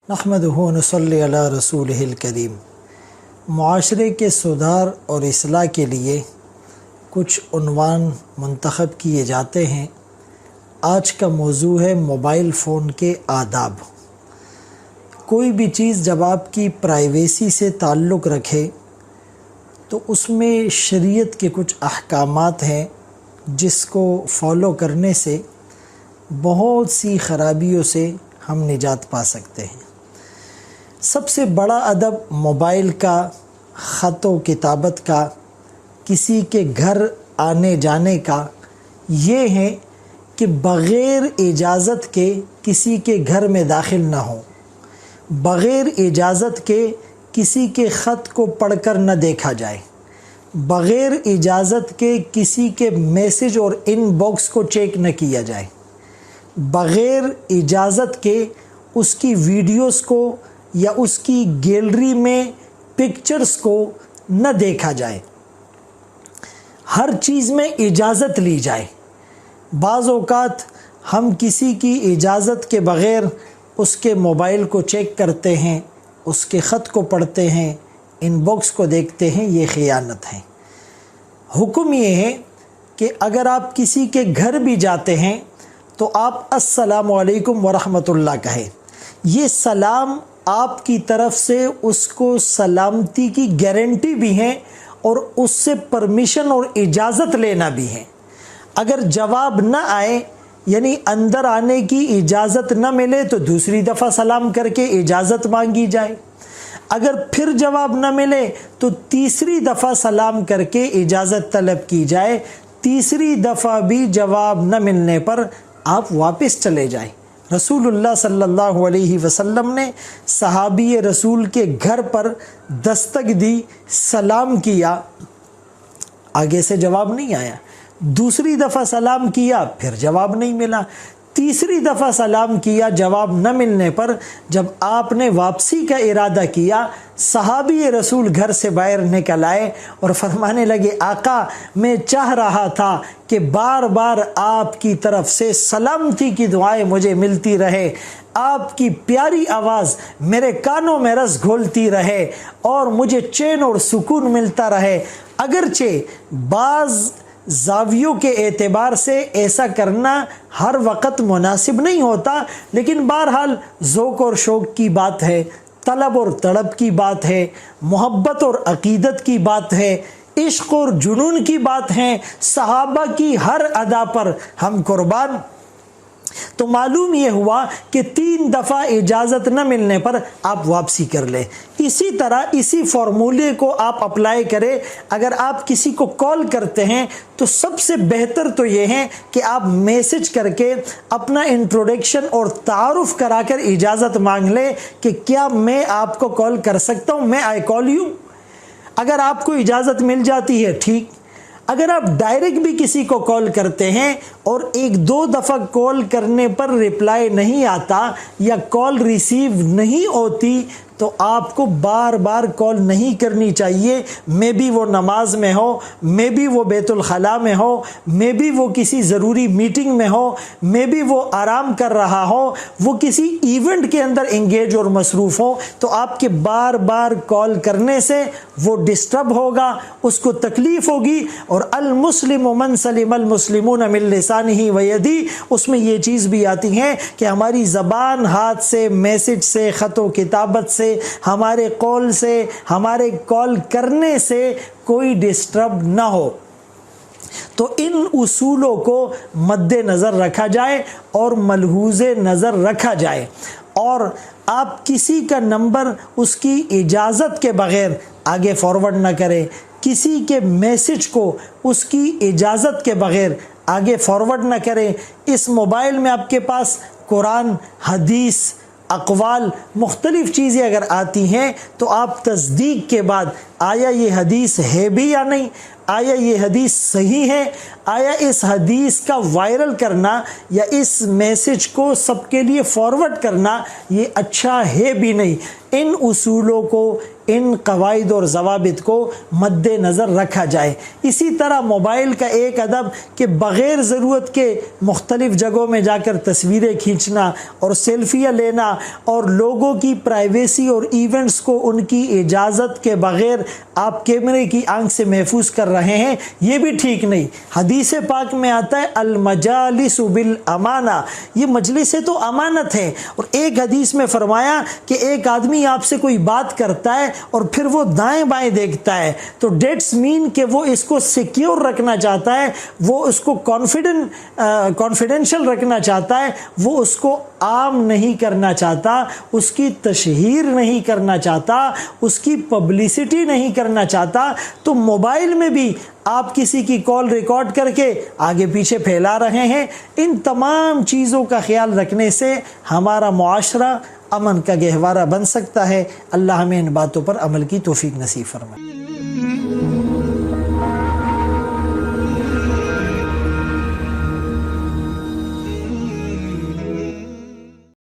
नहमदुहु व नसल्ली अला रसूलिहिल करीम। मुआशरे के सुधार और इस्लाह के लिए कुछ उन्वान मुंतखब किए जाते हैं। आज का मौजू है मोबाइल फ़ोन के आदाब। कोई भी चीज़ जब आपकी प्राइवेसी से ताल्लुक़ रखे तो उसमें शरीयत के कुछ अहकामात हैं जिसको फ़ॉलो करने से बहुत सी ख़राबियों से हम निजात पा सकते हैं। सबसे बड़ा अदब मोबाइल का, ख़त व किताबत का, किसी के घर आने जाने का ये है कि बग़ैर इजाज़त के किसी के घर में दाखिल ना हो, बग़ैर इजाज़त के किसी के ख़त को पढ़कर न देखा जाए, बग़ैर इजाज़त के किसी के मैसेज और इनबॉक्स को चेक न किया जाए, बग़ैर इजाज़त के उसकी वीडियोस को या उसकी गैलरी में पिक्चर्स को न देखा जाए। हर चीज़ में इजाज़त ली जाए। बाज़ औक़ात हम किसी की इजाज़त के बग़ैर उसके मोबाइल को चेक करते हैं, उसके ख़त को पढ़ते हैं, इनबॉक्स को देखते हैं, ये ख़ियानत है। हुक्म ये है कि अगर आप किसी के घर भी जाते हैं तो आप अस्सलामु अलैकुम व रहमतुल्लाह कहें। ये सलाम आपकी तरफ से उसको सलामती की गारंटी भी है और उससे परमिशन और इजाज़त लेना भी है। अगर जवाब न आए यानी अंदर आने की इजाज़त न मिले तो दूसरी दफ़ा सलाम करके इजाज़त मांगी जाए। अगर फिर जवाब न मिले तो तीसरी दफ़ा सलाम करके इजाज़त तलब की जाए। तीसरी दफ़ा भी जवाब न मिलने पर आप वापस चले जाएं। रसूलुल्लाह सल्लल्लाहु अलैहि वसल्लम ने सहाबी रसूल के घर पर दस्तक दी, सलाम किया, आगे से जवाब नहीं आया। दूसरी दफ़ा सलाम किया, फिर जवाब नहीं मिला। तीसरी दफ़ा सलाम किया, जवाब न मिलने पर जब आपने वापसी का इरादा किया, सहाबी रसूल घर से बाहर निकल आए और फरमाने लगे, आका मैं चाह रहा था कि बार बार आपकी तरफ से सलामती की दुआएं मुझे मिलती रहे, आपकी प्यारी आवाज़ मेरे कानों में रस घोलती रहे और मुझे चैन और सुकून मिलता रहे। अगरचे बाज़ ज़ावियों के एतबार से ऐसा करना हर वक़्त मुनासिब नहीं होता, लेकिन बहरहाल ज़ौक़ और शौक़ की बात है, तलब और तड़प की बात है, मोहब्बत और अक़ीदत की बात है, इश्क़ और जुनून की बात है, सहाबा की हर अदा पर हम कुर्बान। तो मालूम ये हुआ कि 3 दफ़ा इजाज़त न मिलने पर आप वापसी कर लें। इसी तरह इसी फॉर्मूले को आप अप्लाई करें। अगर आप किसी को कॉल करते हैं तो सबसे बेहतर तो ये है कि आप मैसेज करके अपना इंट्रोडक्शन और तारुफ़ कराकर इजाज़त मांग लें कि क्या मैं आपको कॉल कर सकता हूँ, मैं आई कॉल यू। अगर आपको इजाज़त मिल जाती है ठीक। अगर आप डायरेक्ट भी किसी को कॉल करते हैं और 1-2 दफ़ा कॉल करने पर रिप्लाई नहीं आता या कॉल रिसीव नहीं होती तो आपको बार बार कॉल नहीं करनी चाहिए। मे बी वो नमाज में हो, मे बी वो बैतुल खला में हो, मे बी वो किसी ज़रूरी मीटिंग में हो, मे बी वो आराम कर रहा हो, वो किसी इवेंट के अंदर एंगेज और मसरूफ़ हो। तो आपके बार बार कॉल करने से वो डिस्टर्ब होगा, उसको तकलीफ़ होगी। और अल मुस्लिम मन सलिमल मुस्लिमून मिन लिसानिही व यदी, उसमें ये चीज़ भी आती है कि हमारी ज़बान, हाथ से, मैसेज से, ख़त व किताबत से, हमारे कॉल से, हमारे कॉल करने से कोई डिस्टर्ब ना हो। तो इन उसूलों को मद्देनज़र रखा जाए और मलहूज़े नज़र रखा जाए और आप किसी का नंबर उसकी इजाज़त के बग़ैर आगे फॉरवर्ड ना करें, किसी के मैसेज को उसकी इजाज़त के बग़ैर आगे फॉरवर्ड ना करें। इस मोबाइल में आपके पास कुरान, हदीस, अक़वाल, मुख्तलिफ़ चीज़ें अगर आती हैं तो आप तस्दीक के बाद آیا یہ حدیث ہے بھی یا نہیں، آیا یہ حدیث صحیح ہے، آیا اس حدیث کا وائرل کرنا یا اس میسج کو سب کے لیے فارورڈ کرنا یہ اچھا ہے بھی نہیں۔ ان اصولوں کو، ان قواعد اور ضوابط کو مد نظر رکھا جائے۔ اسی طرح موبائل کا ایک ادب کہ بغیر ضرورت کے مختلف جگہوں میں جا کر تصویریں کھینچنا اور سیلفیاں لینا اور لوگوں کی پرائیویسی اور ایونٹس کو ان کی اجازت کے بغیر آپ کیمرے کی آنکھ سے محفوظ کر رہے ہیں، یہ بھی ٹھیک نہیں۔ حدیث پاک میں آتا ہے المجالس بالامانہ، یہ مجلسیں تو امانت ہیں، اور ایک حدیث میں فرمایا کہ ایک آدمی آپ سے کوئی بات کرتا ہے اور پھر وہ دائیں بائیں دیکھتا ہے تو ڈیٹس مین کہ وہ اس کو سیکیور رکھنا چاہتا ہے، وہ اس کو کانفیڈینشل رکھنا چاہتا ہے، وہ اس کو عام نہیں کرنا چاہتا، اس کی تشہیر نہیں کرنا چاہتا، اس کی پبلسٹی نہیں کرنا چاہتا۔ تو موبائل میں بھی آپ کسی کی کال ریکارڈ کر کے آگے پیچھے پھیلا رہے ہیں۔ ان تمام چیزوں کا خیال رکھنے سے ہمارا معاشرہ امن کا گہوارہ بن سکتا ہے۔ اللہ ہمیں ان باتوں پر عمل کی توفیق نصیب فرمائے۔